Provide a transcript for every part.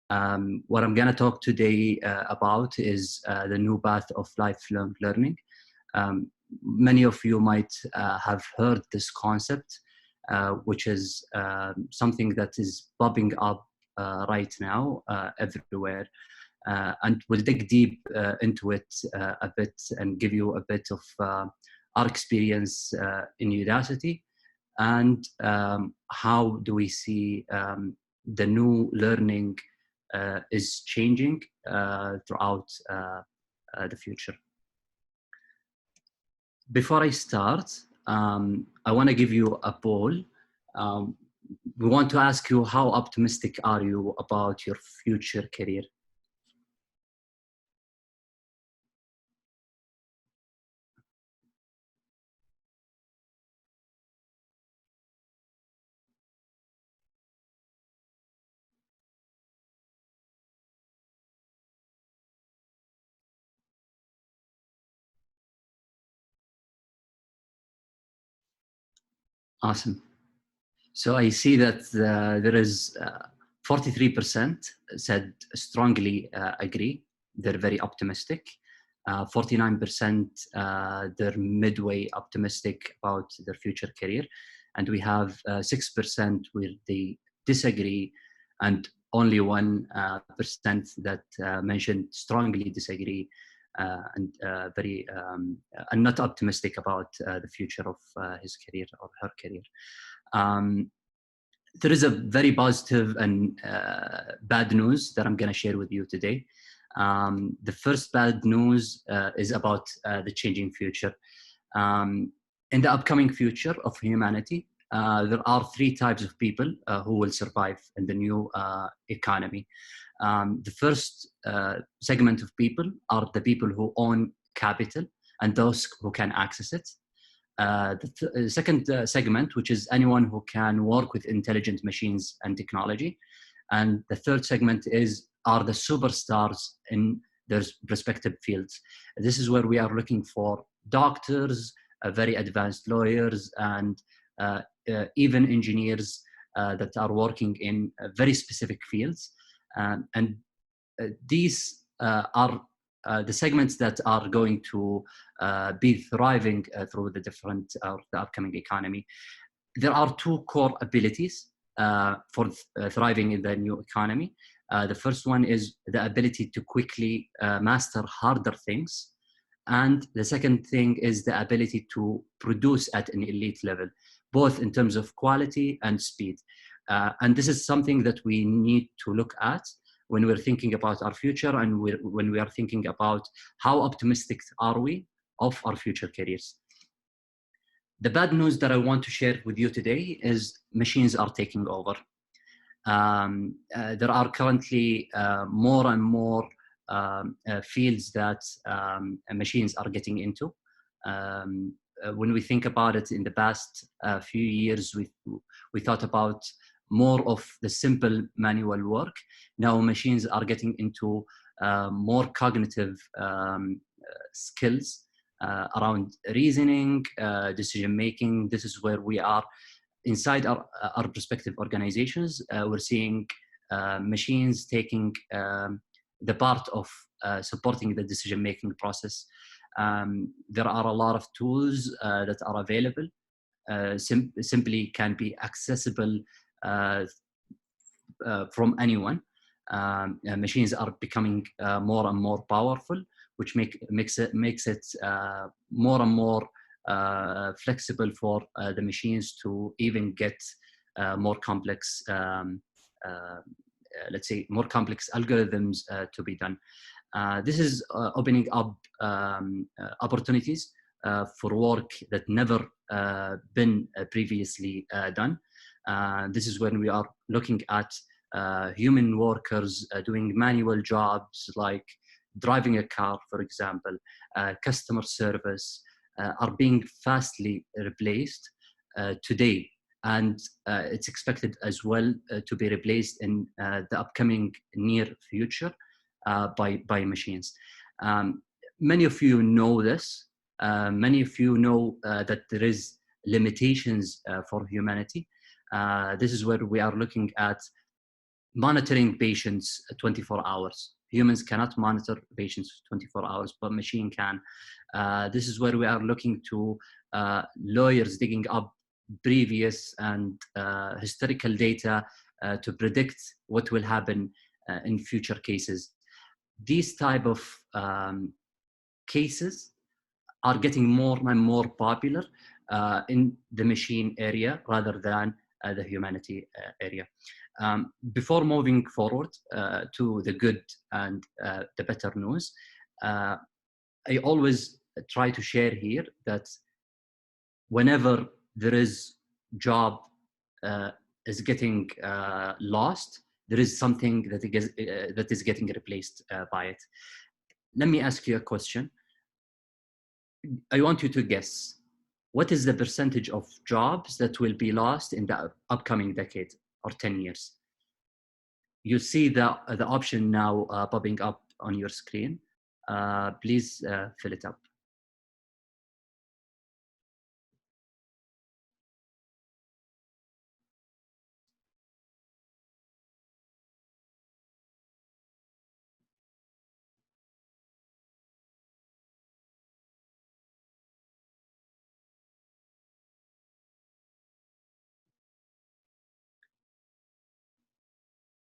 What I'm going to talk today about is the new path of lifelong learning. Many of you might have heard this concept, which is something that is popping up right now everywhere. And we'll dig deep into it a bit and give you a bit of our experience in Udacity and how do we see the new learning is changing throughout the future. Before I start, I want to give you a poll. We want to ask you, how optimistic are you about your future career? Awesome. So I see that there is 43% said strongly agree. They're very optimistic. 49% they're midway optimistic about their future career. And we have 6% where they disagree, and only 1% that mentioned strongly disagree and very and not optimistic about the future of his career or her career. There is a very positive and bad news that I'm going to share with you today. The first bad news is about the changing future. In the upcoming future of humanity, there are 3 types of people who will survive in the new economy. The first segment of people are the people who own capital and those who can access it. The second segment, which is anyone who can work with intelligent machines and technology. And the third segment are the superstars in their respective fields. This is where we are looking for doctors, very advanced lawyers, and even engineers that are working in very specific fields. And these are the segments that are going to be thriving through the upcoming economy. There are 2 core abilities for thriving in the new economy. The first one is the ability to quickly master harder things. And the second thing is the ability to produce at an elite level, both in terms of quality and speed. And this is something that we need to look at when we're thinking about our future and when we are thinking about how optimistic are we of our future careers. The bad news that I want to share with you today is machines are taking over. There are currently more and more fields that machines are getting into. When we think about it, in the past few years, we thought about more of the simple manual work. Now machines are getting into more cognitive skills around reasoning, decision making. This is where we are inside our respective organizations. We're seeing machines taking the part of supporting the decision making process. There are a lot of tools that are available, simply can be accessible from anyone. Machines are becoming more and more powerful, which makes it more and more flexible for the machines to even get more complex, let's say, more complex algorithms to be done. This is opening up opportunities for work that never been previously done. This is when we are looking at human workers doing manual jobs like driving a car, for example, customer service, are being fastly replaced today. And it's expected as well to be replaced in the upcoming near future by machines. Many of you know this. Many of you know that there is limitations for humanity. This is where we are looking at monitoring patients 24 hours. Humans cannot monitor patients 24 hours, but machine can. This is where we are looking to lawyers digging up previous and historical data to predict what will happen in future cases. These type of cases are getting more and more popular in the machine area rather than the humanity area. Before moving forward to the good and the better news, I always try to share here that whenever there is job is getting lost, there is something that is getting replaced by it. Let me ask you a question. I want you to guess, what is the percentage of jobs that will be lost in the upcoming decade or 10 years? You see the option now popping up on your screen. Please fill it up.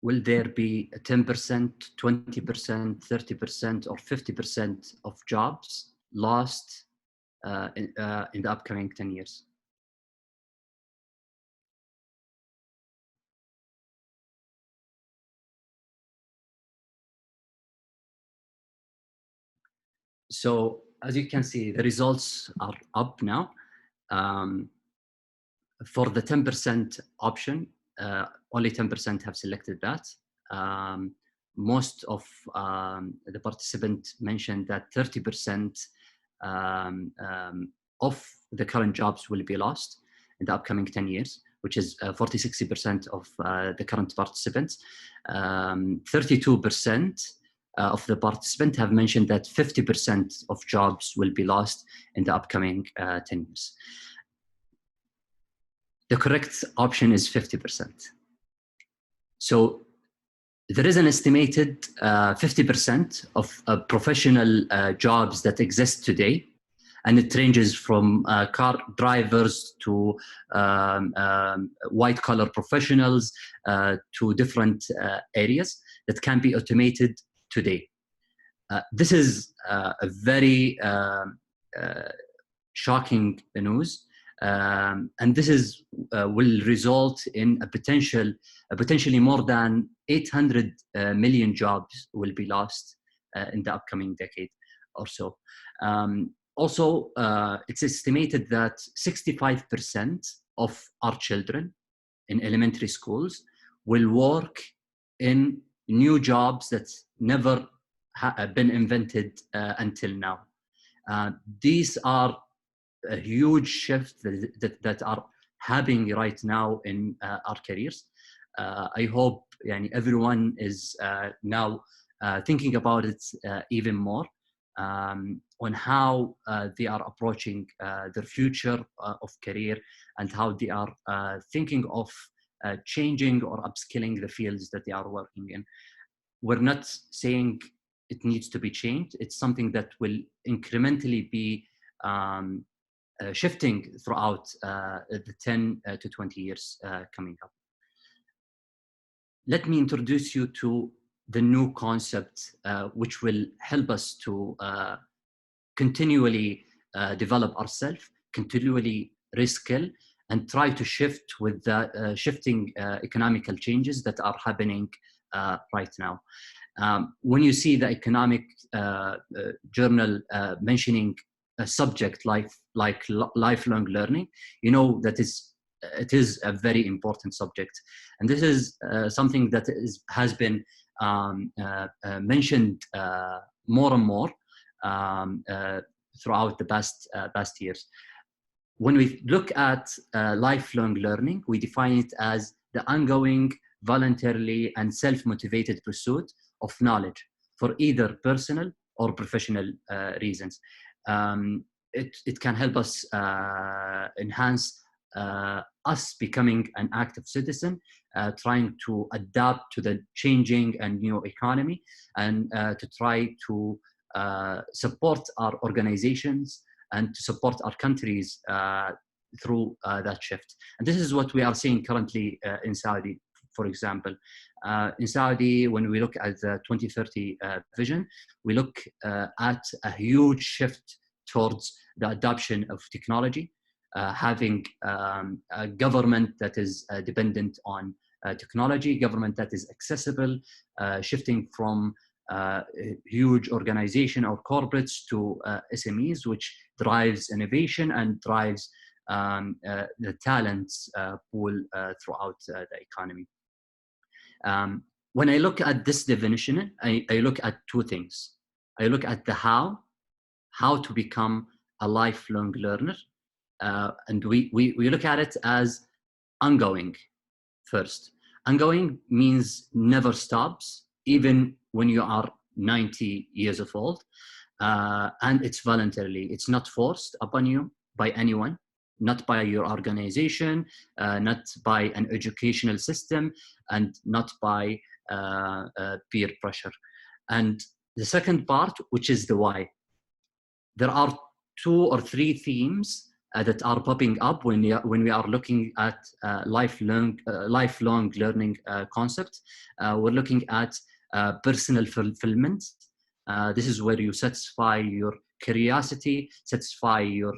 Will there be 10%, 20%, 30%, or 50% of jobs lost in the upcoming 10 years? So as you can see, the results are up now. For the 10% option, only 10% have selected that. Most of the participants mentioned that 30% of the current jobs will be lost in the upcoming 10 years, which is 40–60% of the current participants. 32% of the participants have mentioned that 50% of jobs will be lost in the upcoming 10 years. The correct option is 50%. So there is an estimated 50% of professional jobs that exist today, and it ranges from car drivers to white-collar professionals to different areas that can be automated today. This is a very shocking news. And this is will result in a potentially more than 800 million jobs will be lost in the upcoming decade or so. Also, it's estimated that 65% of our children in elementary schools will work in new jobs that never have been invented until now. These are a huge shift that are happening right now in our careers. I hope everyone is now thinking about it even more on how they are approaching their future of career and how they are thinking of changing or upskilling the fields that they are working in. We're not saying it needs to be changed. It's something that will incrementally be shifting throughout the 10 to 20 years coming up. Let me introduce you to the new concept, which will help us to continually develop ourselves, continually reskill, and try to shift with the shifting economical changes that are happening right now. When you see the economic journal mentioning a subject like lifelong learning, you know that it is a very important subject. And this is something that has been mentioned more and more throughout the past years. When we look at lifelong learning, we define it as the ongoing, voluntarily and self-motivated pursuit of knowledge for either personal or professional reasons. It can help us enhance us becoming an active citizen, trying to adapt to the changing and new economy, and to try to support our organizations and to support our countries through that shift. And this is what we are seeing currently in Saudi, for example. In Saudi, when we look at the 2030 vision, we look at a huge shift towards the adoption of technology, having a government that is dependent on technology, government that is accessible, shifting from huge organization or corporates to SMEs, which drives innovation and drives the talents pool throughout the economy. When I look at this definition, I look at two things. I look at the how to become a lifelong learner. And we look at it as ongoing first. Ongoing means never stops, even when you are 90 years of old. And it's voluntarily. It's not forced upon you by anyone, not by your organization, not by an educational system, and not by peer pressure. And the second part, which is the why. There are 2 or 3 themes that are popping up when we are looking at lifelong learning concept. We're looking at personal fulfillment. This is where you satisfy your curiosity, satisfy your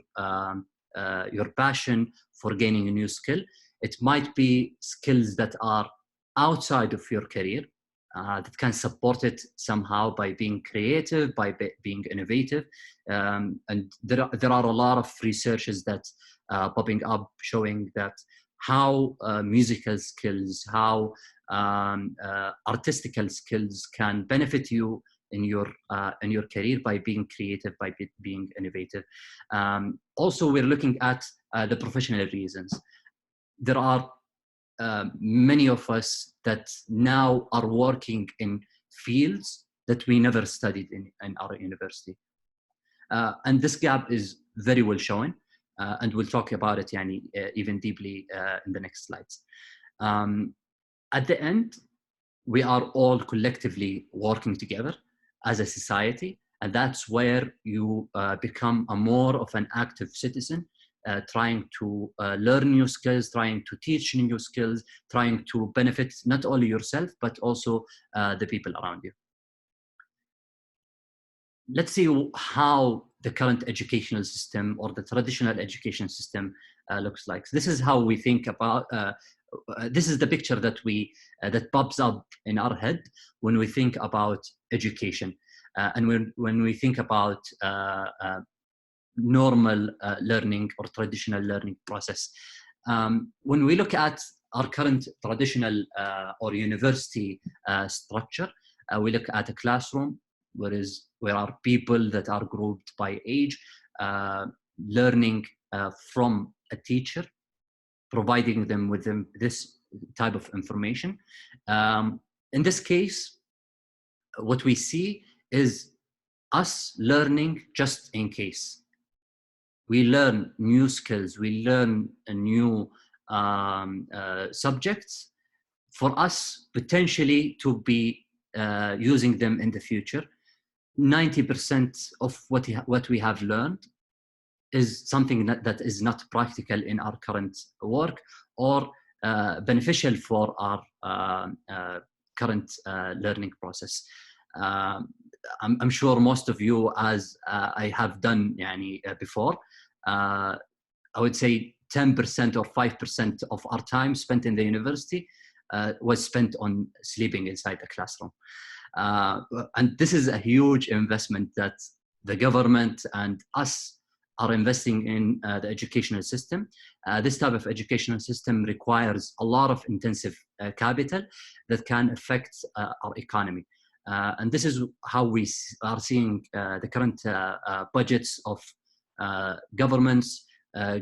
passion for gaining a new skill. It might be skills that are outside of your career, that can support it somehow by being creative, by being innovative. And there are a lot of researches that popping up showing that how musical skills, how artistical skills can benefit you in your career by being creative, by being innovative. Also, we're looking at the professional reasons. There are many of us that now are working in fields that we never studied in our university. And this gap is very well shown, and we'll talk about it even deeply in the next slides. At the end, we are all collectively working together as a society, and that's where you become more of an active citizen, trying to learn new skills, trying to teach new skills, trying to benefit not only yourself, but also the people around you. Let's see how the current educational system or the traditional education system looks like. This is how we think about, this is the picture that that pops up in our head when we think about education. And when we think about normal learning or traditional learning process. When we look at our current traditional or university structure, we look at a classroom where are people that are grouped by age, learning from a teacher, providing them with this type of information. In this case, what we see is us learning just in case. We learn new skills, we learn new subjects for us potentially to be using them in the future. 90% of what we have learned is something that is not practical in our current work or beneficial for our current learning process. I'm sure most of you, as I have done before, I would say 10% or 5% of our time spent in the university was spent on sleeping inside the classroom. And this is a huge investment that the government and us are investing in the educational system. This type of educational system requires a lot of intensive capital that can affect our economy. And this is how we are seeing the current budgets of governments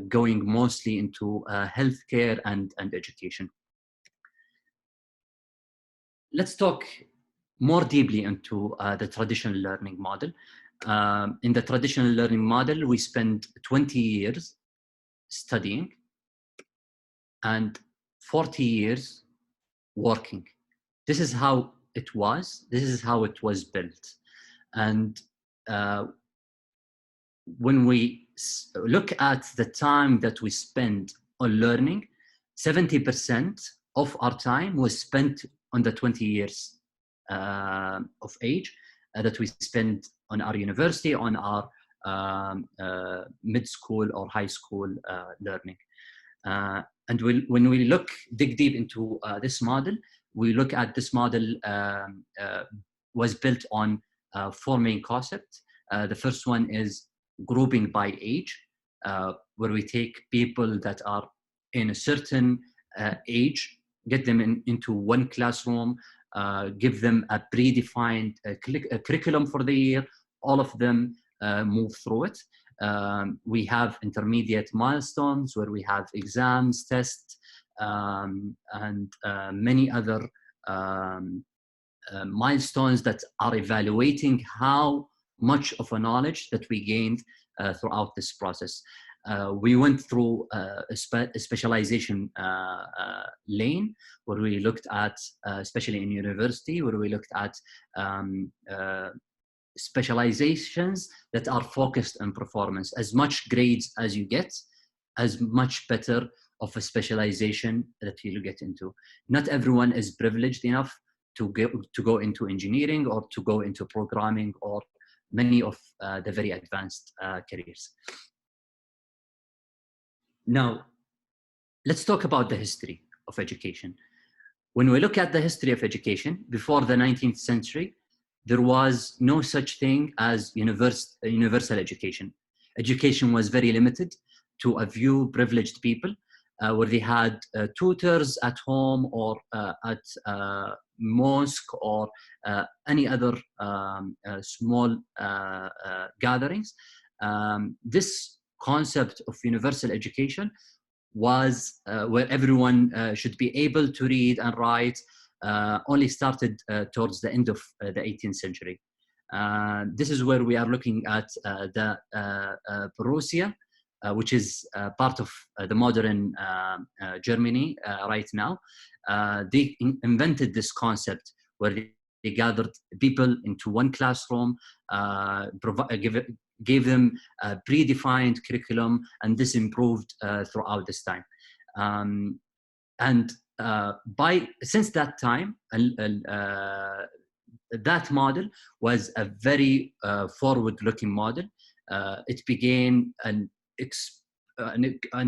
going mostly into healthcare and education. Let's talk more deeply into the traditional learning model. In the traditional learning model, we spend 20 years studying, and 40 years working. This is how it was. This is how it was built. And when we look at the time that we spend on learning, 70% of our time was spent on the 20 years of age that we spend on our university, on our mid-school or high school learning. And when we dig deep into this model, we look at this model was built on 4 main concepts. The first one is grouping by age, where we take people that are in a certain age, get them into one classroom, give them a predefined curriculum for the year, all of them move through it. We have intermediate milestones where we have exams, tests, and many other milestones that are evaluating how much of a knowledge that we gained throughout this process. We went through a specialization lane where we looked at, especially in university, where we looked at specializations that are focused on performance. As much grades as you get, as much better of a specialization that you'll get into. Not everyone is privileged enough to go into engineering or to go into programming or many of the very advanced careers. Now, let's talk about the history of education. When we look at the history of education, before the 19th century, there was no such thing as universal education. Education was very limited to a few privileged people, where they had tutors at home or at mosque or any other small gatherings. This concept of universal education was where everyone should be able to read and write, only started towards the end of the 18th century. This is where we are looking at the Borussia, which is part of the modern Germany right now. They invented this concept where they gathered people into one classroom, gave them a predefined curriculum, and this improved throughout this time. Since that time, that model was a very forward-looking model. It began and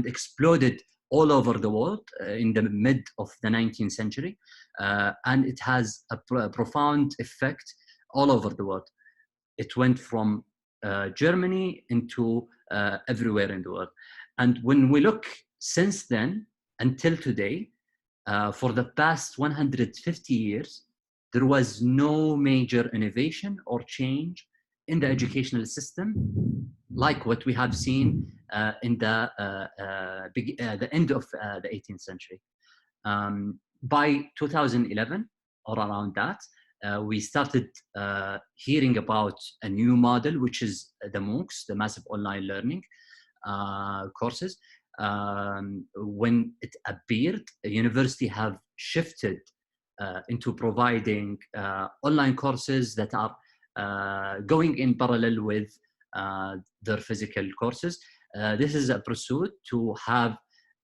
exploded all over the world in the mid of the 19th century, and it has a profound effect all over the world. It went from Germany into everywhere in the world. And when we look since then until today, for the past 150 years, there was no major innovation or change in the educational system like what we have seen in the end of the 18th century. By 2011 or around that, we started hearing about a new model, which is the MOOCs, the massive online learning courses. When it appeared, the university have shifted into providing online courses that are going in parallel with their physical courses. This is a pursuit to have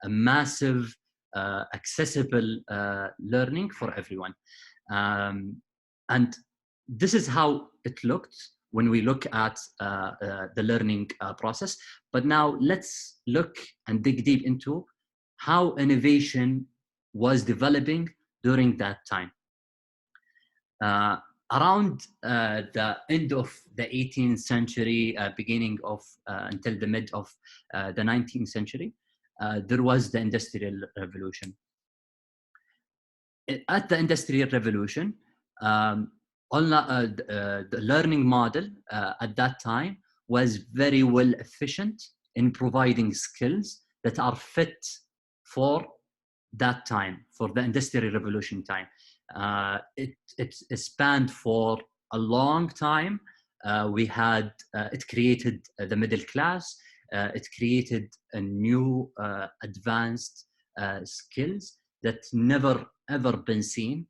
a massive, accessible learning for everyone. And this is how it looked when we look at the learning process. But now let's look and dig deep into how innovation was developing during that time. Around the end of the 18th century, beginning of until the mid of the 19th century, there was the Industrial Revolution. At the Industrial Revolution, the learning model at that time was very well efficient in providing skills that are fit for that time, for the Industrial Revolution time. It spanned for a long time. It created the middle class. It created a new advanced skills that never ever been seen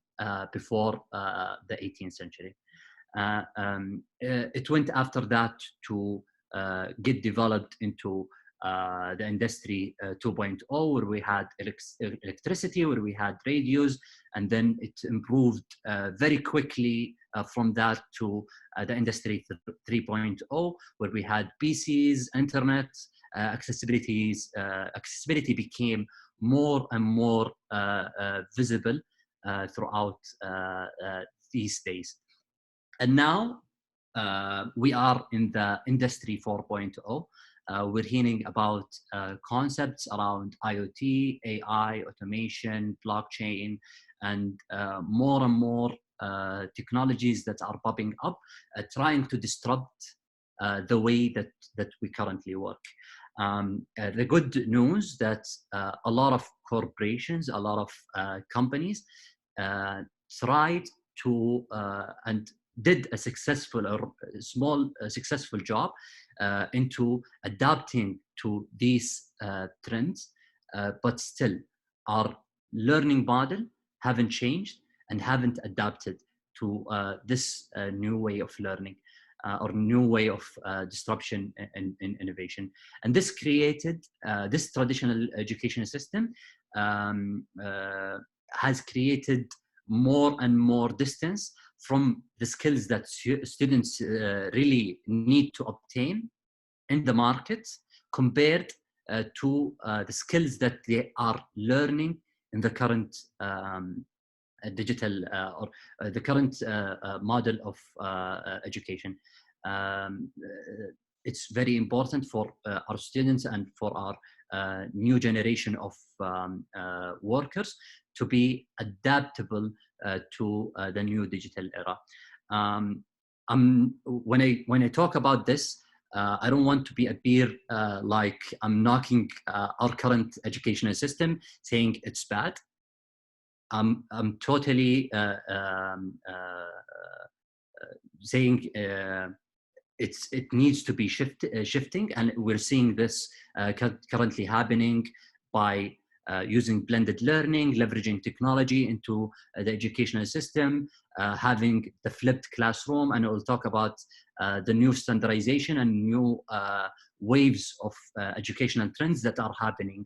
before the 18th century. It went after that to get developed into the industry 2.0, where we had electricity, where we had radios, and then it improved very quickly from that to the industry 3.0, where we had PCs, internet, accessibility became more and more visible throughout these days. And now we are in the industry 4.0. We're hearing about concepts around IoT, AI, automation, blockchain, and more technologies that are popping up, trying to disrupt the way that we currently work. The good news that a lot of corporations, a lot of companies tried to and did a successful or small successful job into adapting to these trends, but still our learning model haven't changed and haven't adapted to this new way of learning or new way of disruption and innovation. And this created, this traditional education system has created more and more distance from the skills that students really need to obtain in the market compared to the skills that they are learning in the current digital or the current model of education. It's very important for our students and for our new generation of workers to be adaptable to the new digital era. When I talk about this, I don't want to appear like I'm knocking our current educational system, saying it's bad. I'm totally saying it needs to be shifting, and we're seeing this currently happening by using blended learning, leveraging technology into the educational system, having the flipped classroom, and we'll talk about the new standardization and new waves of educational trends that are happening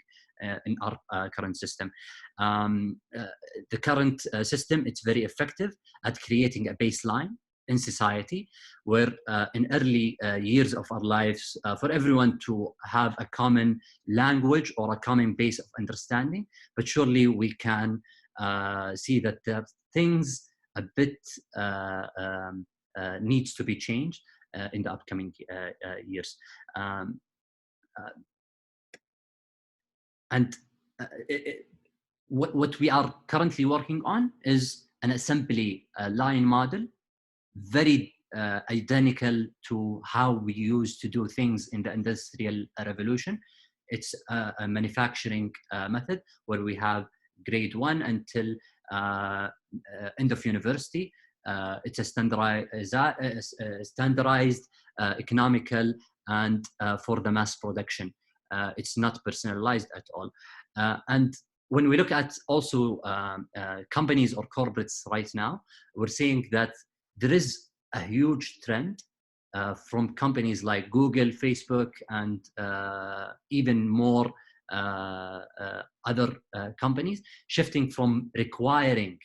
in our current system. The current system, it's very effective at creating a baseline in society where in early years of our lives, for everyone to have a common language or a common base of understanding, but surely we can see that there are things a bit needs to be changed in the upcoming years. What we are currently working on is an assembly line model, very identical to how we used to do things in the Industrial Revolution. It's a manufacturing method where we have grade 1 until end of university. It's a standardized, economical, and for the mass production. It's not personalized at all. And when we look at also companies or corporates right now, we're seeing that there is a huge trend from companies like Google, Facebook, and even more other companies shifting from requiring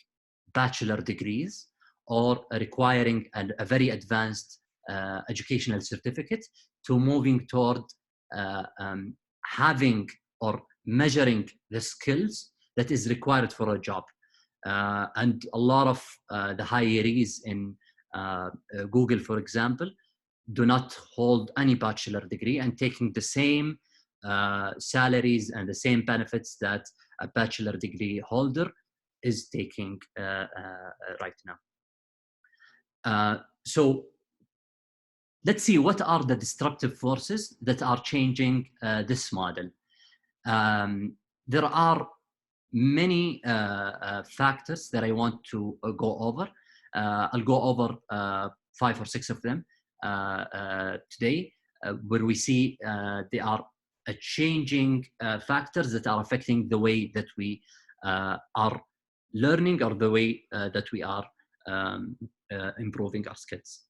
bachelor degrees or requiring a very advanced educational certificate to moving toward having or measuring the skills that is required for a job. And a lot of the hirees in Google, for example, do not hold any bachelor degree and taking the same salaries and the same benefits that a bachelor degree holder is taking right now. So let's see what are the disruptive forces that are changing this model. There are many factors that I want to go over. I'll go over 5 or 6 of them today, where we see they are changing factors that are affecting the way that we are learning, or the way that we are improving our skills.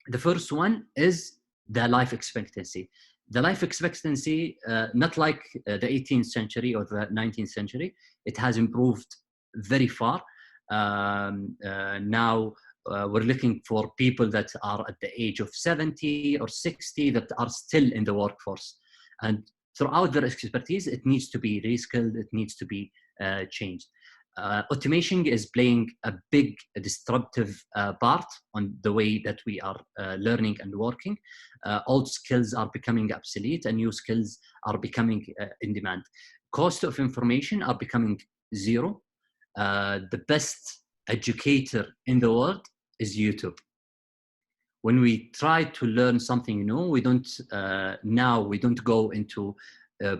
The first one is the life expectancy. The life expectancy, not like the 18th century or the 19th century, it has improved very far. Now we're looking for people that are at the age of 70 or 60 that are still in the workforce. And throughout their expertise, it needs to be reskilled, it needs to be changed. Automation is playing a big disruptive part on the way that we are learning and working. Old skills are becoming obsolete and new skills are becoming in demand. Cost of information are becoming zero. The best educator in the world is YouTube. When we try to learn something new, we don't go into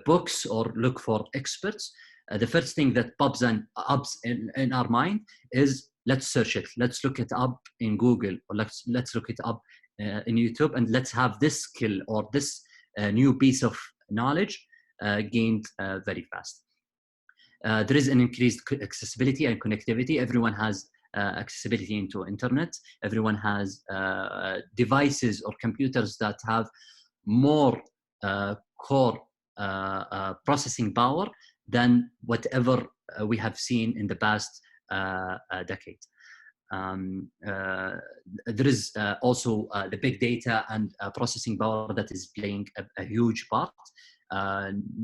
books or look for experts. The first thing that pops up in our mind is, let's search it. Let's look it up in Google, or let's look it up in YouTube, and let's have this skill or this new piece of knowledge gained very fast. There is an increased accessibility and connectivity. Everyone has accessibility into internet. Everyone has devices or computers that have more core processing power than whatever we have seen in the past decade. There is also the big data and processing power that is playing a huge part.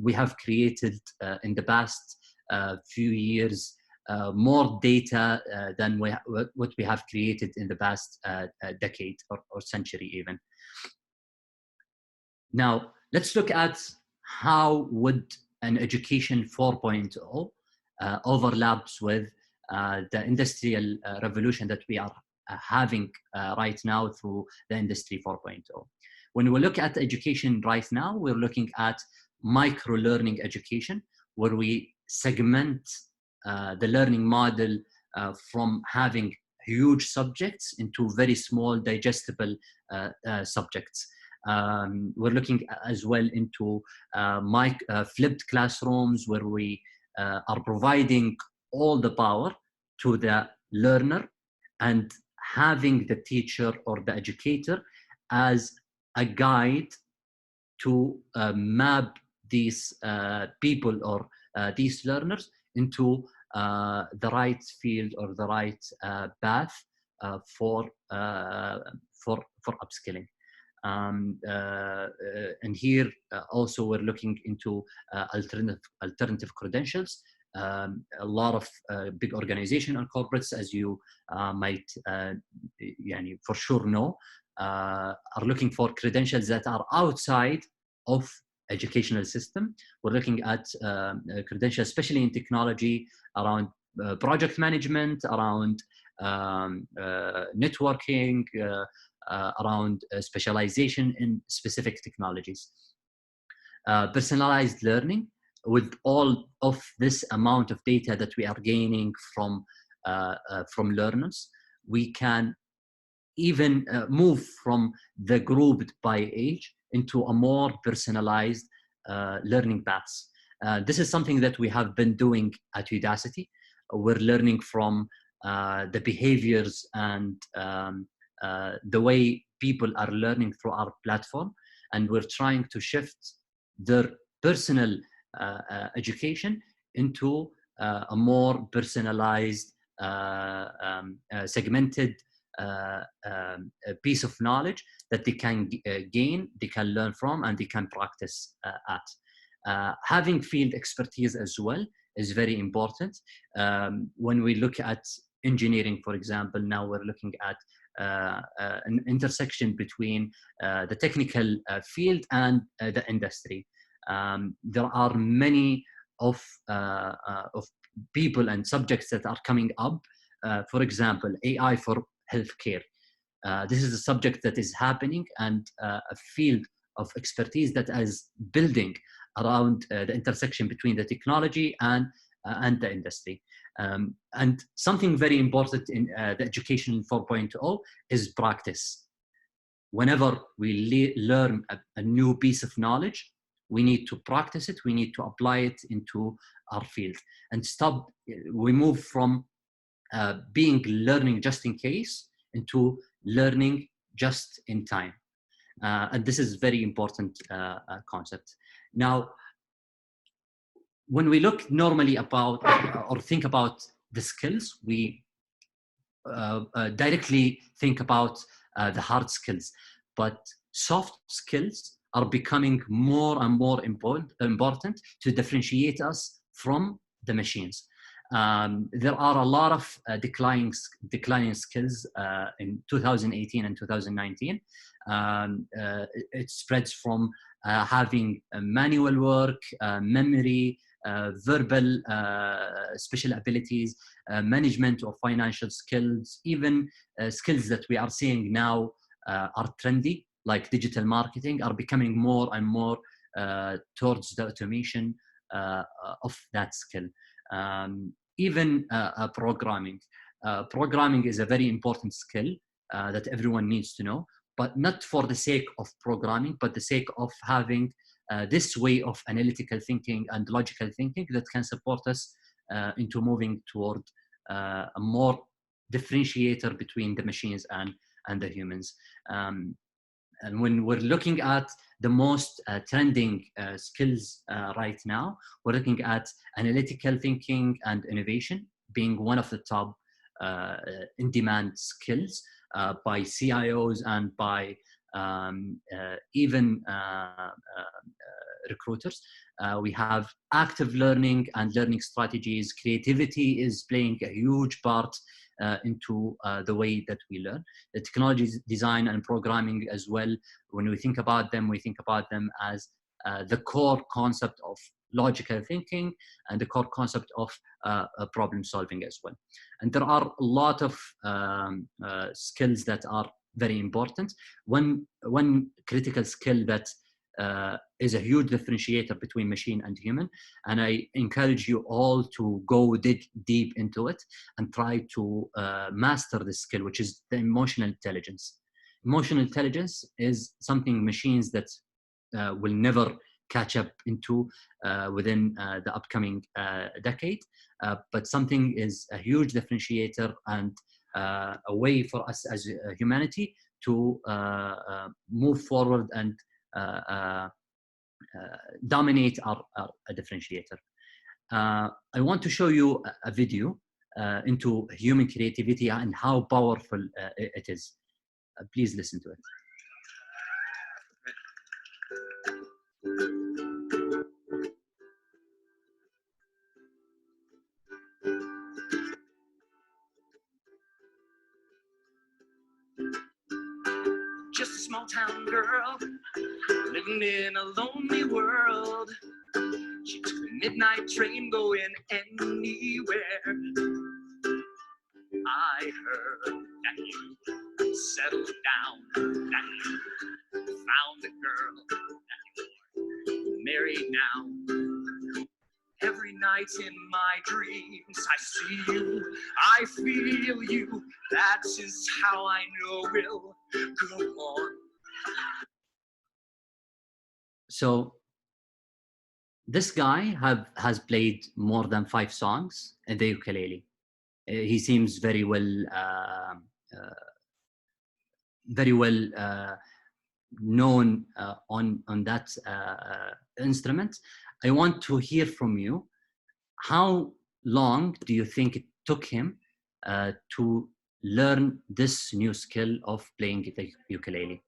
We have created in the past few years more data than what we have created in the past decade or century even. Now, let's look at how would an education 4.0 overlaps with the industrial revolution that we are having right now through the Industry 4.0. When we look at education right now, we're looking at micro-learning education, where we segment the learning model from having huge subjects into very small, digestible subjects. We're looking as well into flipped classrooms, where we are providing all the power to the learner and having the teacher or the educator as a guide to map these people or these learners into the right field or the right path for upskilling. And here also we're looking into alternative credentials. A lot of big organizations and corporates, as you might for sure know, are looking for credentials that are outside of educational system. We're looking at credentials, especially in technology, around project management, around networking, around specialization in specific technologies. Personalized learning, with all of this amount of data that we are gaining from learners, we can even move from the grouped by age into a more personalized learning paths. This is something that we have been doing at Udacity. We're learning from the behaviors and the way people are learning through our platform, and we're trying to shift their personal education into a more personalized, segmented piece of knowledge that they can gain, they can learn from, and they can practice at. Having field expertise as well is very important. When we look at engineering, for example, now we're looking at an intersection between the technical field and the industry. There are many of people and subjects that are coming up. For example, AI for healthcare. This is a subject that is happening, and a field of expertise that is building around the intersection between the technology and the industry. And something very important in the education 4.0 is practice. Whenever we learn a new piece of knowledge, we need to practice it, we need to apply it into our field, and we move from being learning just in case into learning just in time. And this is very important concept. Now, when we look normally about or think about the skills, we directly think about the hard skills, but soft skills are becoming more and more important to differentiate us from the machines. There are a lot of declining skills in 2018 and 2019. It spreads from having manual work, memory, verbal special abilities, management of financial skills, even skills that we are seeing now are trendy, like digital marketing, are becoming more and more towards the automation of that skill. Even programming. Programming is a very important skill that everyone needs to know, but not for the sake of programming, but the sake of having this way of analytical thinking and logical thinking that can support us into moving toward a more differentiator between the machines and the humans. And when we're looking at the most trending skills right now, we're looking at analytical thinking and innovation being one of the top in-demand skills by CIOs and by even recruiters. We have active learning and learning strategies. Creativity is playing a huge part into the way that we learn. The technology design and programming as well, when we think about them, we think about them as the core concept of logical thinking and the core concept of problem solving as well. And there are a lot of skills that are very important. One critical skill that is a huge differentiator between machine and human, and I encourage you all to go dig deep into it and try to master this skill, which is the emotional intelligence. Emotional intelligence is something machines that will never catch up into within the upcoming decade, but something is a huge differentiator and a way for us as humanity to move forward and dominate our differentiator. I want to show you a video into human creativity and how powerful it is. Please listen to it. Just a small town girl living in a lonely world. She took the midnight train going anywhere. I heard that you settled down, that you found a girl, that you're married now. Every night in my dreams I see you, I feel you. That is how I know we'll go on. So this guy has played more than 5 songs in the ukulele. He seems very well known on that instrument. I want to hear from you. How long do you think it took him to learn this new skill of playing the ukulele?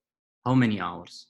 How many hours?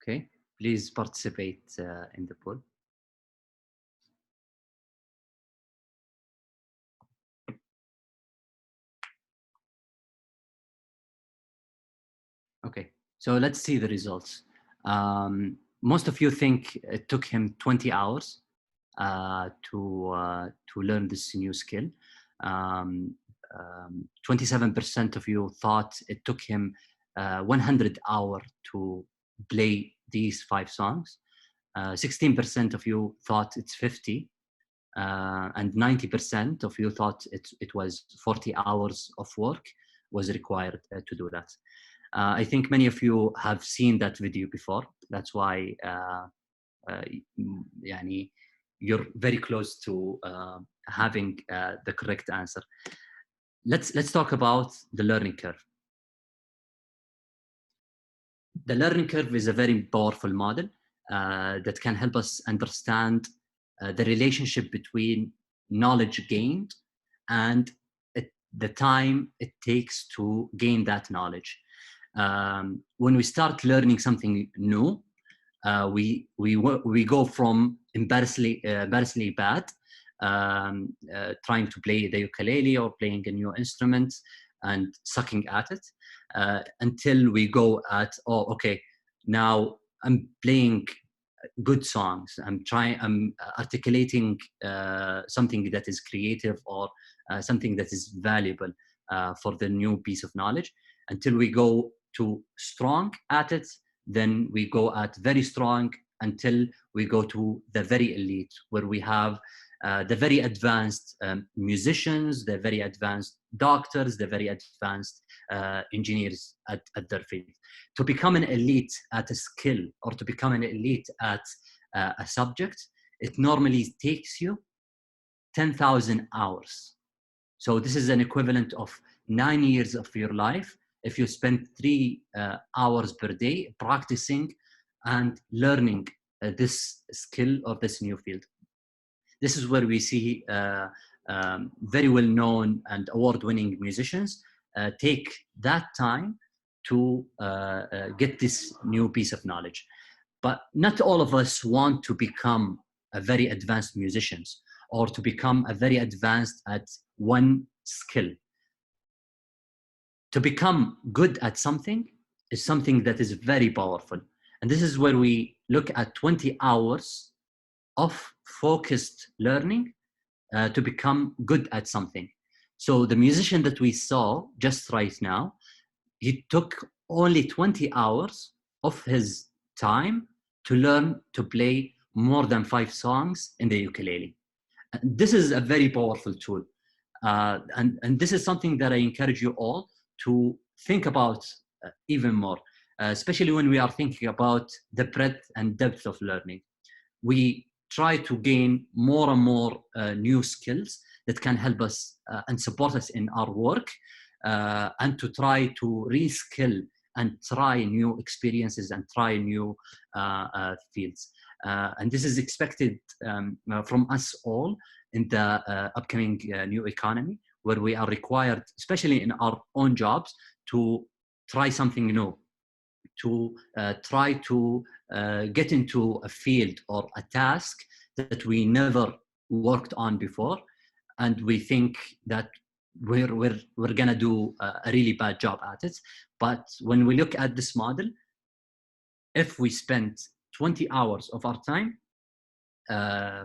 Okay, please participate in the poll. Okay, so let's see the results. Most of you think it took him 20 hours to learn this new skill. 27% of you thought it took him 100 hours to play these 5 songs. 16% of you thought it's 50. And 90% of you thought it was 40 hours of work was required to do that. I think many of you have seen that video before. That's why you're very close to having the correct answer. Let's talk about the learning curve. The learning curve is a very powerful model that can help us understand the relationship between knowledge gained and the time it takes to gain that knowledge. When we start learning something new, we go from embarrassingly bad, trying to play the ukulele or playing a new instrument and sucking at it, until we go at, oh, okay, now I'm playing good songs. I'm articulating something that is creative or something that is valuable for the new piece of knowledge, until we go to strong at it. Then we go at very strong until we go to the very elite, where we have the very advanced musicians, the very advanced doctors, the very advanced engineers at their field. To become an elite at a skill or to become an elite at a subject, it normally takes you 10,000 hours. So this is an equivalent of 9 years of your life if you spend 3 hours per day practicing and learning this skill or this new field. This is where we see very well-known and award-winning musicians take that time to get this new piece of knowledge. But not all of us want to become a very advanced musicians or to become a very advanced at one skill. To become good at something is something that is very powerful. And this is where we look at 20 hours of focused learning to become good at something. So the musician that we saw just right now, he took only 20 hours of his time to learn to play more than 5 songs in the ukulele. And this is a very powerful tool. And this is something that I encourage you all to think about even more, especially when we are thinking about the breadth and depth of learning. We try to gain more and more new skills that can help us and support us in our work, and to try to reskill and try new experiences and try new fields. And this is expected from us all in the upcoming new economy, where we are required, especially in our own jobs, to try something new, to try to get into a field or a task that we never worked on before, and we think that we're gonna do a really bad job at it. But when we look at this model, if we spend 20 hours of our time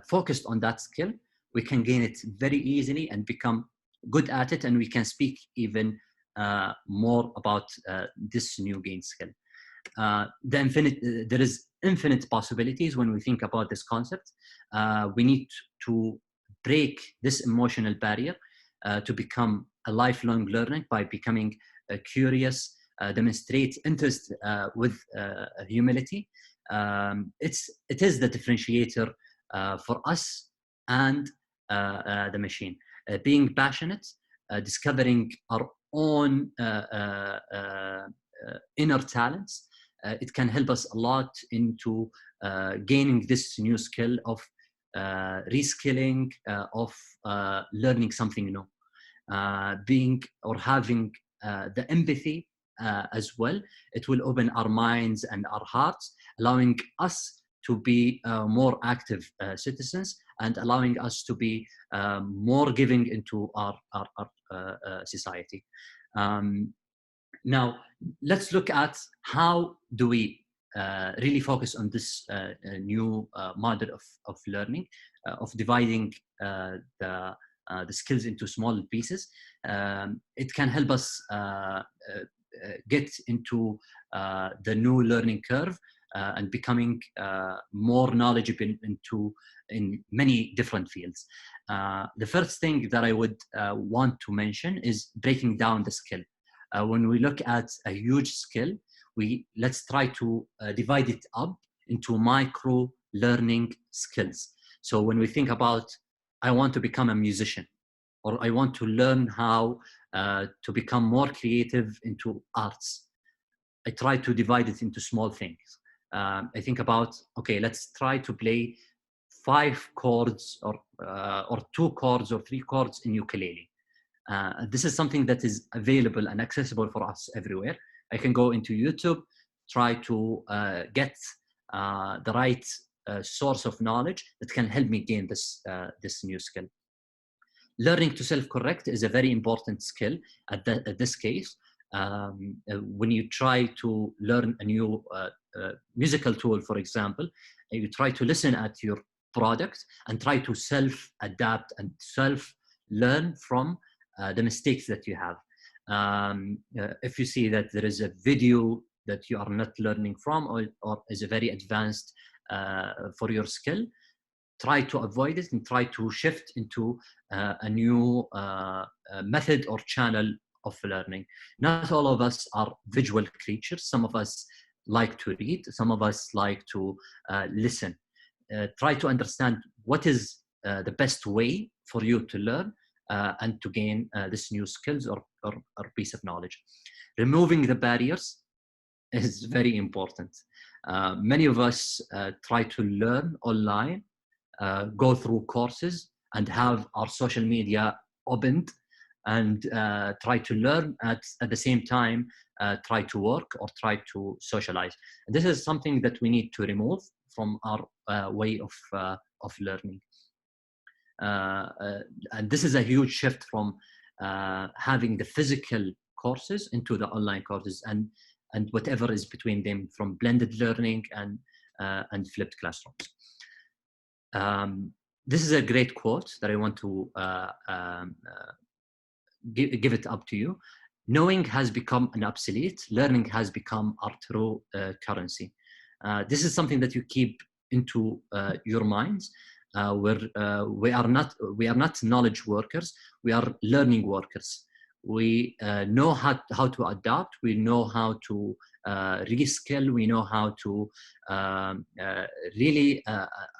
focused on that skill, we can gain it very easily and become good at it, and we can speak even more about this new gain skill. There is infinite possibilities when we think about this concept. We need to break this emotional barrier to become a lifelong learner by becoming curious, demonstrate interest with humility. It is the differentiator for us and the machine. Being passionate, discovering our own inner talents, it can help us a lot into gaining this new skill of reskilling, of learning something new, being or having the empathy as well. It will open our minds and our hearts, allowing us to be more active citizens and allowing us to be more giving into our society. Now, Let's look at how do we really focus on this new model of learning, of dividing the skills into small pieces. It can help us get into the new learning curve and becoming more knowledgeable in many different fields. The first thing that I would want to mention is breaking down the skill. When we look at a huge skill, let's try to divide it up into micro learning skills. So when we think about, I want to become a musician, or I want to learn how to become more creative into arts, I try to divide it into small things. I think about, okay, let's try to play 5 chords or 2 chords or 3 chords in ukulele. This is something that is available and accessible for us everywhere. I can go into YouTube, try to get the right source of knowledge that can help me gain this new skill. Learning to self-correct is a very important skill at this case. When you try to learn a new musical tool, for example, you try to listen at your product and try to self-adapt and self-learn from the mistakes that you have. If you see that there is a video that you are not learning from, or is a very advanced for your skill, try to avoid it and try to shift into a new method or channel of learning. Not all of us are visual creatures. Some of us like to read, some of us like to listen. Try to understand what is the best way for you to learn and to gain this new skills or piece of knowledge. Removing the barriers is very important. Many of us try to learn online, go through courses, and have our social media opened, and try to learn at the same time, try to work or try to socialize. And this is something that we need to remove from our way of learning. And this is a huge shift from having the physical courses into the online courses and whatever is between them, from blended learning and flipped classrooms. This is a great quote that I want to give it up to you. Knowing has become an obsolete, learning has become our true currency. This is something that you keep into your minds. We are not knowledge workers, we are learning workers. We know how to adapt, we know how to reskill, we know how to really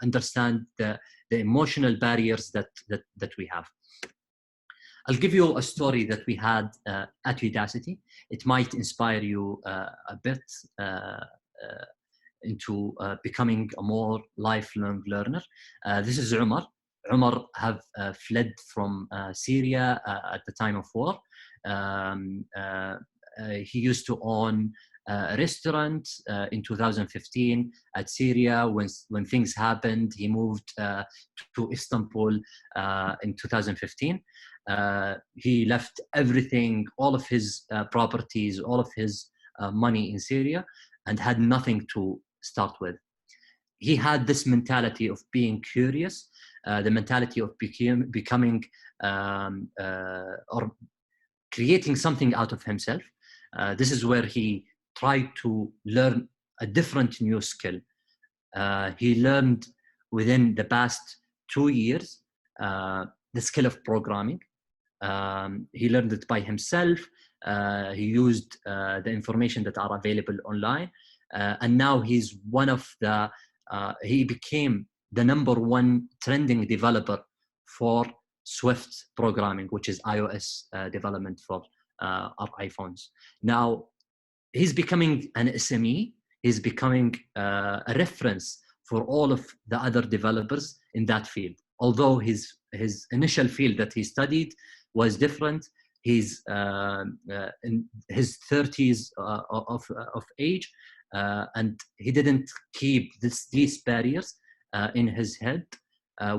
understand the emotional barriers that we have. I'll give you a story that we had at Udacity. It might inspire you a bit into becoming a more lifelong learner. This is Umar. Umar have fled from Syria at the time of war. He used to own a restaurant in 2015 at Syria. When things happened, he moved to Istanbul in 2015. He left everything, all of his properties, all of his money in Syria, and had nothing to start with. He had this mentality of being curious, the mentality of becoming or creating something out of himself. This is where he tried to learn a different new skill. He learned within the past 2 years the skill of programming. He learned it by himself. He used the information that are available online. And now he's one of the, he became the #1 trending developer for Swift programming, which is iOS development for our iPhones. Now, he's becoming an SME. He's becoming a reference for all of the other developers in that field. Although his initial field that he studied was different. He's in his 30s of age, and he didn't keep these barriers in his head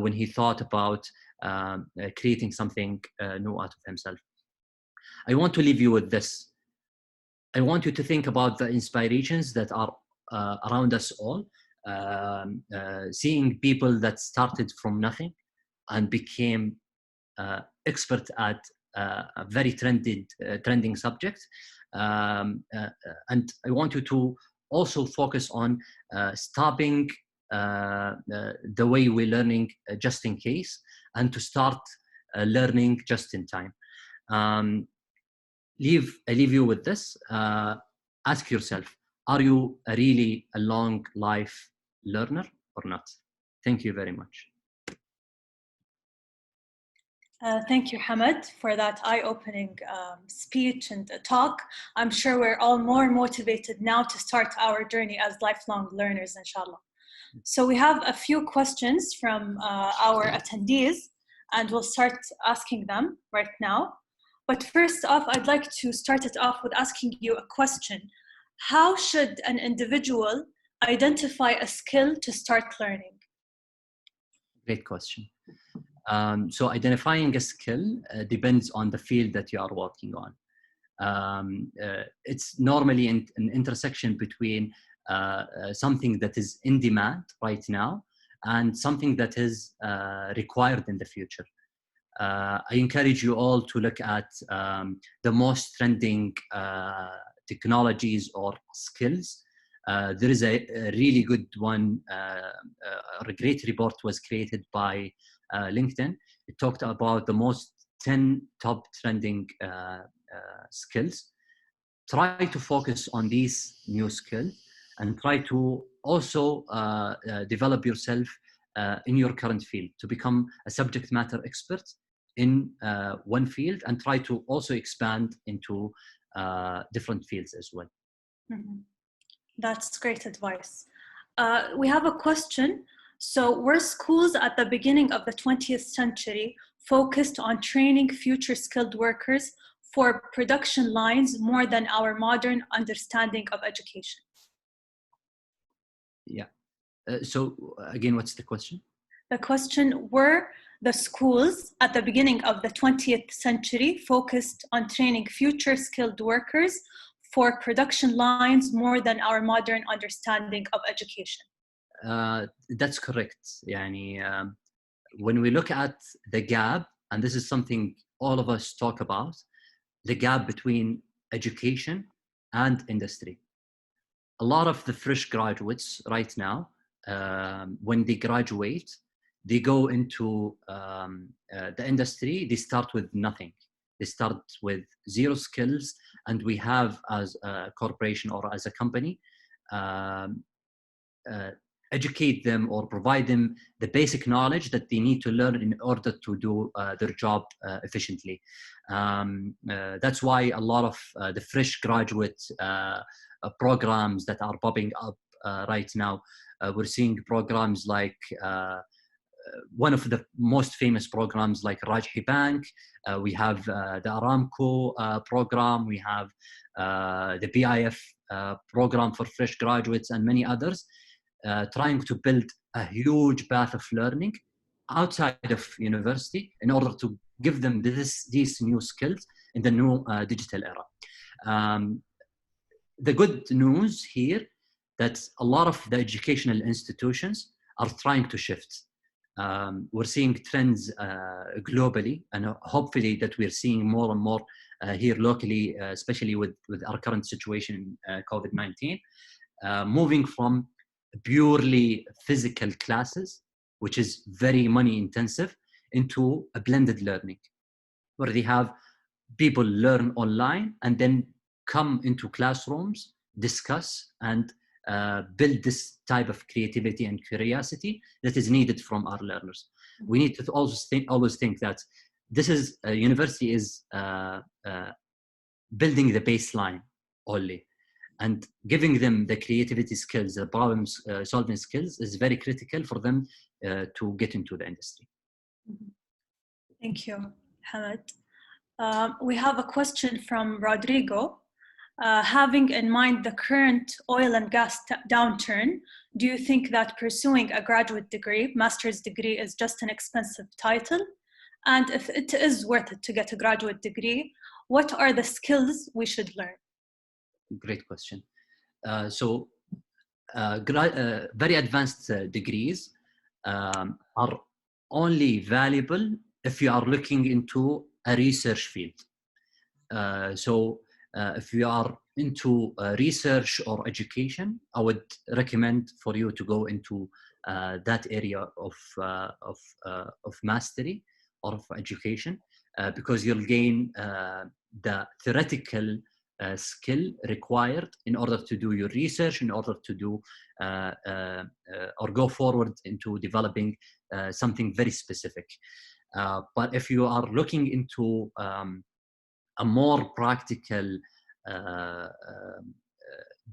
when he thought about creating something new out of himself. I want to leave you with this. I want you to think about the inspirations that are around us all. Seeing people that started from nothing and became expert at a very trending subject. And I want you to also focus on stopping the way we're learning just in case, and to start learning just in time. I leave you with this. Ask yourself, are you really a long life learner or not? Thank you very much. Thank you, Hamad, for that eye-opening speech and talk. I'm sure we're all more motivated now to start our journey as lifelong learners, inshallah. So we have a few questions from our attendees, and we'll start asking them right now. But first off, I'd like to start it off with asking you a question. How should an individual identify a skill to start learning? Great question. So identifying a skill depends on the field that you are working on. It's normally an intersection between something that is in demand right now and something that is required in the future. I encourage you all to look at the most trending technologies or skills. There is a really good one, a great report was created by LinkedIn. It talked about the most 10 top trending skills. Try to focus on these new skills and try to also develop yourself in your current field to become a subject matter expert in one field, and try to also expand into different fields as well. Mm-hmm. That's great advice. We have a question. So were schools at the beginning of the 20th century focused on training future skilled workers for production lines more than our modern understanding of education? Yeah. So again, what's the question? The question, were the schools at the beginning of the 20th century focused on training future skilled workers for production lines more than our modern understanding of education? That's correct. Yani, when we look at the gap, and this is something all of us talk about, the gap between education and industry. A lot of the fresh graduates right now, when they graduate, they go into the industry, they start with nothing. They start with zero skills, and we have, as a corporation or as a company, educate them or provide them the basic knowledge that they need to learn in order to do their job efficiently. That's why a lot of the fresh graduate programs that are popping up right now, we're seeing programs like one of the most famous programs like Rajhi Bank. We have the Aramco program. We have the BIF program for fresh graduates, and many others, trying to build a huge path of learning outside of university in order to give them these new skills in the new digital era. The good news here that a lot of the educational institutions are trying to shift. We're seeing trends globally, and hopefully that we're seeing more and more here locally, especially with our current situation, COVID-19, moving from purely physical classes, which is very money intensive, into a blended learning, where they have people learn online and then come into classrooms, discuss, and build this type of creativity and curiosity that is needed from our learners. We need to always think that this is university is building the baseline only, and giving them the creativity skills, the problem solving skills, is very critical for them to get into the industry. Thank you, Hamad. We have a question from Rodrigo. Having in mind the current oil and gas downturn, do you think that pursuing a graduate degree, master's degree, is just an expensive title? And if it is worth it to get a graduate degree, what are the skills we should learn? Great question. Very advanced degrees are only valuable if you are looking into a research field. If you are into research or education, I would recommend for you to go into that area of mastery or of education, because you'll gain the theoretical skill required in order to do your research, in order to do or go forward into developing something very specific. But if you are looking into a more practical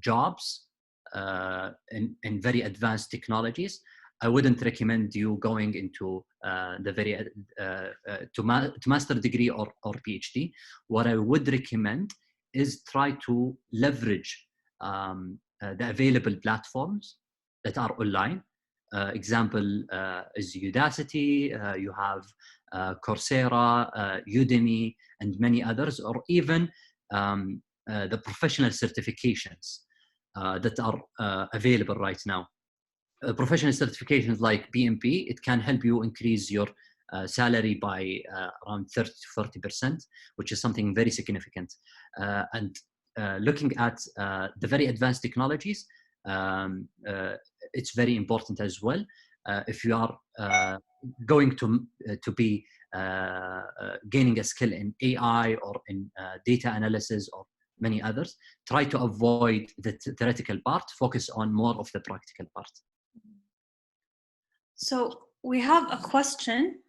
jobs in very advanced technologies, I wouldn't recommend you going into the very to master degree or PhD. What I would recommend is try to leverage the available platforms that are online. Example is Udacity, you have Coursera, Udemy, and many others, or even the professional certifications that are available right now. Professional certifications like PMP, it can help you increase your salary by around 30 to 40%, which is something very significant. And looking at the very advanced technologies, it's very important as well. If you are going to be gaining a skill in AI or in data analysis or many others, try to avoid the theoretical part, focus on more of the practical part. So we have a question.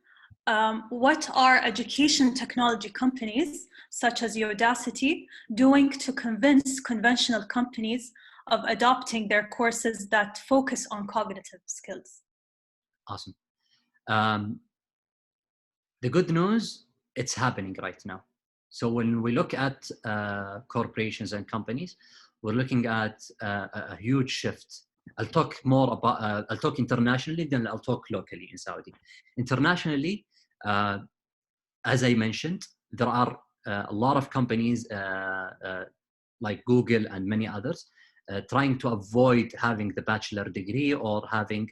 What are education technology companies, such as Udacity, doing to convince conventional companies of adopting their courses that focus on cognitive skills? Awesome. The good news, it's happening right now. So when we look at corporations and companies, we're looking at a huge shift. I'll talk more about, I'll talk internationally, then I'll talk locally in Saudi. Internationally, as I mentioned, there are a lot of companies like Google and many others trying to avoid having the bachelor degree or having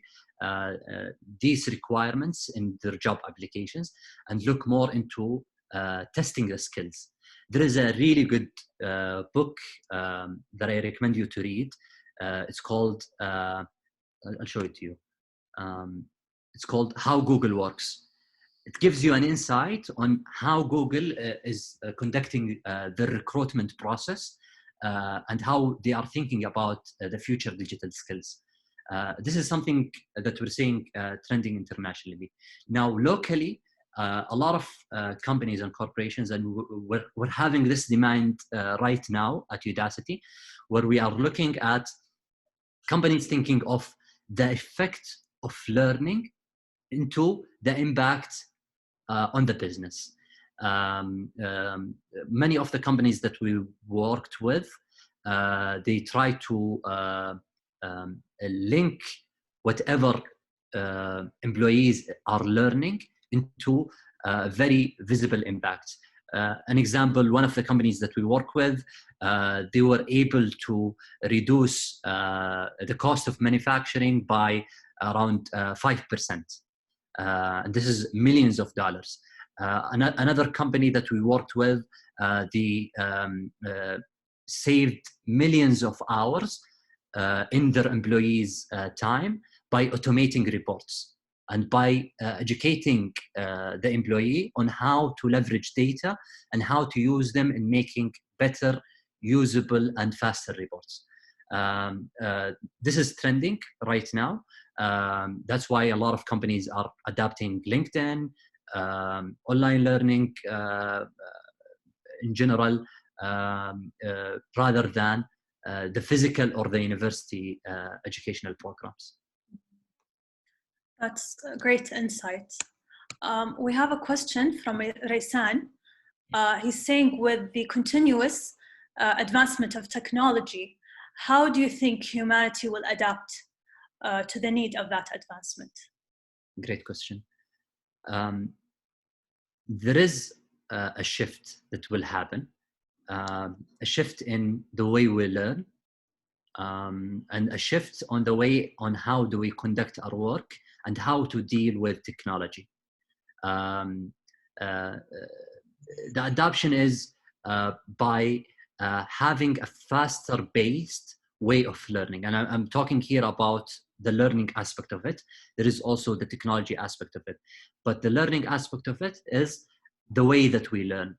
these requirements in their job applications and look more into testing the skills. There is a really good book that I recommend you to read. It's called, I'll show it to you. It's called How Google Works. It gives you an insight on how Google is conducting the recruitment process and how they are thinking about the future digital skills. This is something that we're seeing trending internationally. Now, locally, a lot of companies and corporations, and we're having this demand right now at Udacity, where we are looking at companies thinking of the effect of learning into the impact on the business. Many of the companies that we worked with, they try to link whatever employees are learning into a very visible impact. An example, one of the companies that we work with, they were able to reduce the cost of manufacturing by around 5%. And this is millions of dollars. Another company that we worked with, they saved millions of hours in their employees' time by automating reports and by educating the employee on how to leverage data and how to use them in making better, usable, and faster reports. This is trending right now. That's why a lot of companies are adapting LinkedIn, online learning in general, rather than the physical or the university educational programs. That's a great insight. We have a question from Raysan. He's saying, with the continuous advancement of technology, how do you think humanity will adapt to the need of that advancement? Great question. There is a shift that will happen a shift in the way we learn, and a shift on the way on how do we conduct our work and how to deal with technology. The adoption is by having a faster based way of learning. And I'm talking here about the learning aspect of it. There is also the technology aspect of it. But the learning aspect of it is the way that we learn.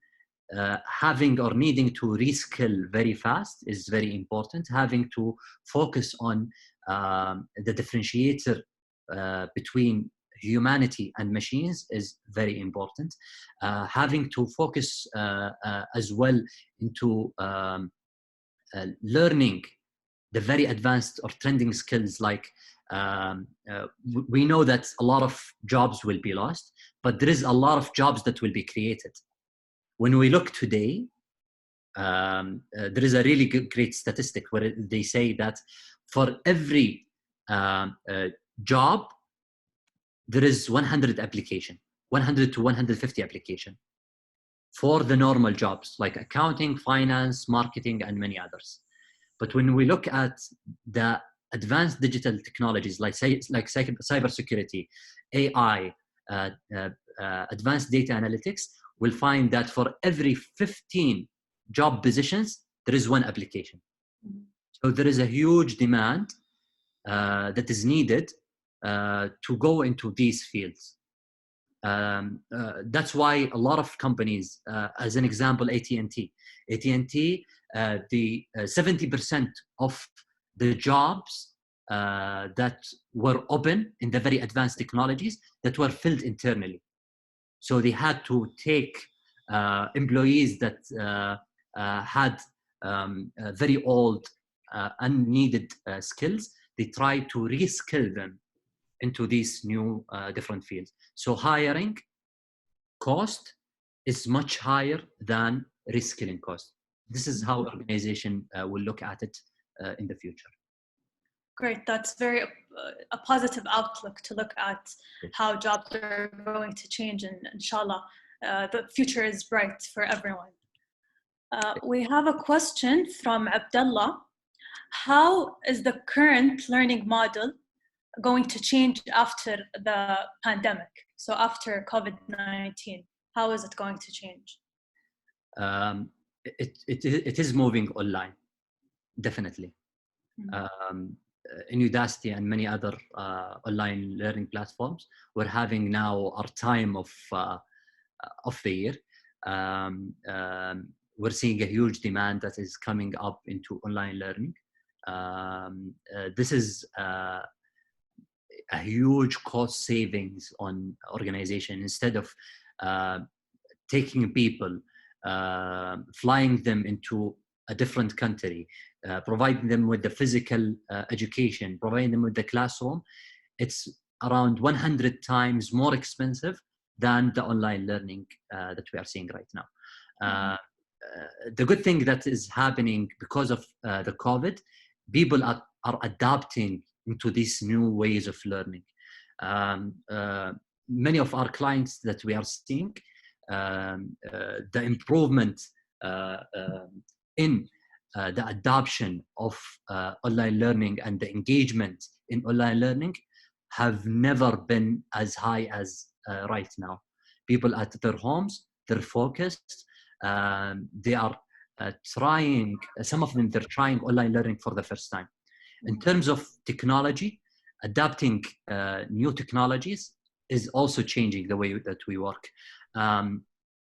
Having or needing to reskill very fast is very important. Having to focus on the differentiator between humanity and machines is very important. Having to focus as well into learning the very advanced or trending skills, like we know that a lot of jobs will be lost, but there is a lot of jobs that will be created. When we look today, there is a really great statistic where they say that for every job, there is 100 application, 100 to 150 application for the normal jobs like accounting, finance, marketing, and many others. But when we look at the advanced digital technologies like cybersecurity, AI, advanced data analytics, we'll find that for every 15 job positions, there is one application. So there is a huge demand that is needed to go into these fields. That's why a lot of companies, as an example, AT&T, the 70% of the jobs that were open in the very advanced technologies that were filled internally. So they had to take employees that had very old, unneeded skills. They try to reskill them into these new different fields. So hiring cost is much higher than reskilling cost. This is how organization will look at it in the future. Great, that's very a positive outlook to look at how jobs are going to change, and inshallah, the future is bright for everyone. We have a question from Abdullah. How is the current learning model going to change after the pandemic? So after COVID-19, how is it going to change? It is moving online, definitely. In Udacity and many other online learning platforms, we're having now our time of the year. We're seeing a huge demand that is coming up into online learning. This is a huge cost savings on organization. Instead of taking people, flying them into a different country, providing them with the physical education, providing them with the classroom, it's around 100 times more expensive than the online learning that we are seeing right now. The good thing that is happening because of the COVID, people are adapting into these new ways of learning. Many of our clients that we are seeing, the improvement in the adoption of online learning and the engagement in online learning have never been as high as right now. People at their homes, they're focused, they are trying, some of them, they're trying online learning for the first time. In terms of technology, adapting new technologies is also changing the way that we work.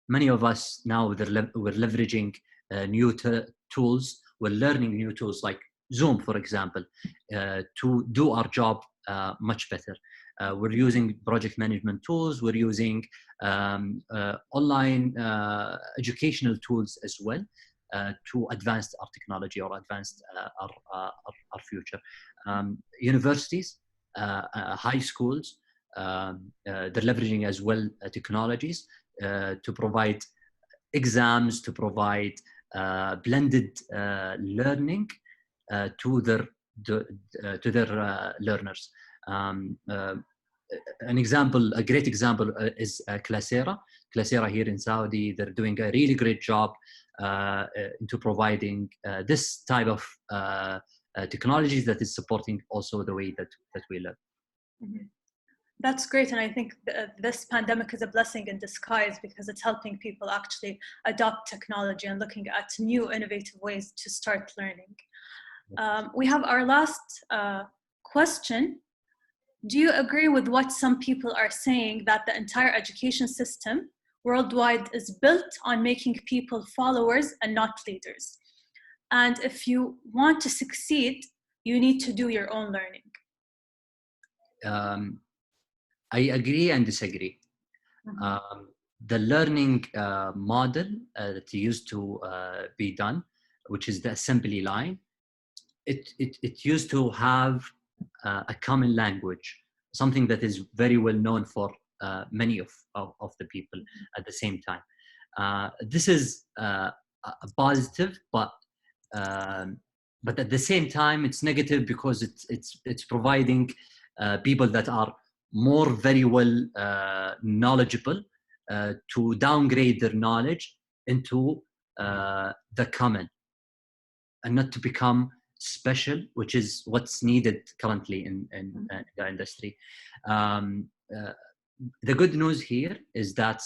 Many of us now, we're leveraging new tools. We're learning new tools like Zoom, for example, to do our job much better. We're using project management tools. We're using online educational tools as well to advance our technology or advance our future. Universities, high schools, they're leveraging as well technologies to provide exams, to provide blended learning to their learners. An example, a great example is Classera. Classera here in Saudi, they're doing a really great job into providing this type of technologies that is supporting also the way that we learn. Mm-hmm. That's great, and I think this pandemic is a blessing in disguise because it's helping people actually adopt technology and looking at new innovative ways to start learning. We have our last question. Do you agree with what some people are saying, that the entire education system worldwide is built on making people followers and not leaders? And if you want to succeed, you need to do your own learning. I agree and disagree. Mm-hmm. The learning model that used to be done, which is the assembly line, it used to have a common language, something that is very well known for many of the people at the same time. This is a positive, but at the same time it's negative because it's providing people that are more very well knowledgeable to downgrade their knowledge into the common and not to become special, which is what's needed currently in the industry. The good news here is that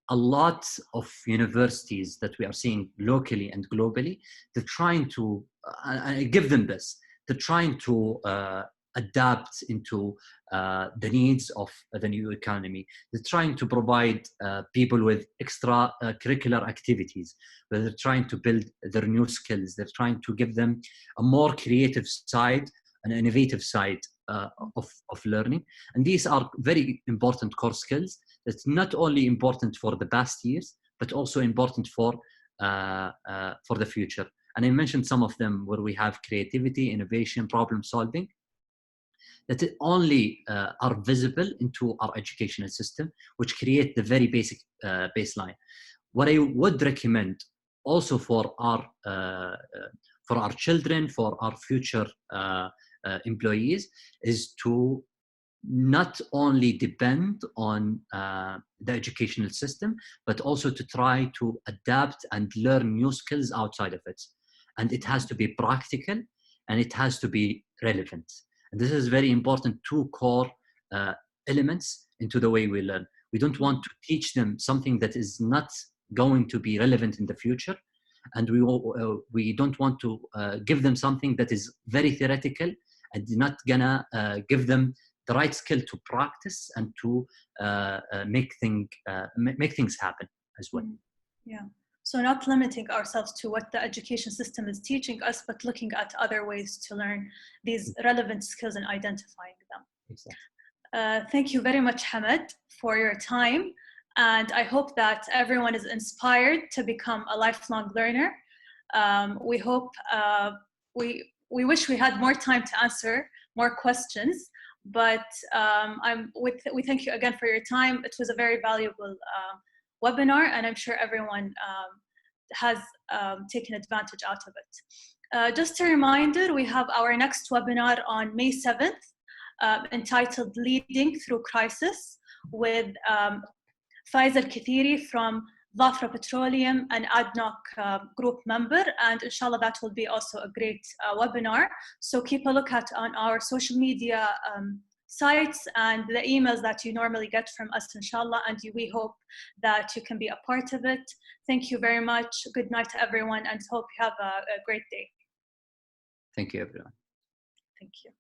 a lot of universities that we are seeing locally and globally, they're trying to, I give them this, they're trying to adapt into the needs of the new economy. They're trying to provide people with extra curricular activities. They're trying to build their new skills. They're trying to give them a more creative side, an innovative side of learning. And these are very important core skills that's not only important for the past years, but also important for the future. And I mentioned some of them where we have creativity, innovation, problem solving, that only are visible into our educational system, which create the very basic baseline. What I would recommend also for our children, for our future employees, is to not only depend on the educational system, but also to try to adapt and learn new skills outside of it. And it has to be practical and it has to be relevant. And this is very important, two core elements into the way we learn. We don't want to teach them something that is not going to be relevant in the future. And we don't want to give them something that is very theoretical and not gonna give them the right skill to practice and to make things happen as well. Yeah. So not limiting ourselves to what the education system is teaching us, but looking at other ways to learn these relevant skills and identifying them. Exactly. Thank you very much, Hamad, for your time. And I hope that everyone is inspired to become a lifelong learner. We hope, we wish we had more time to answer more questions, but we thank you again for your time. It was a very valuable webinar, and I'm sure everyone has taken advantage out of it. Just a reminder, we have our next webinar on May 7th, entitled Leading Through Crisis, with Faiz Al-Kathiri from Dhafra Petroleum, an ADNOC group member, and inshallah that will be also a great webinar. So keep a look on our social media sites and the emails that you normally get from us, inshallah, and we hope that you can be a part of it. Thank you very much. Good night to everyone, and hope you have a great day. Thank you, everyone. Thank you.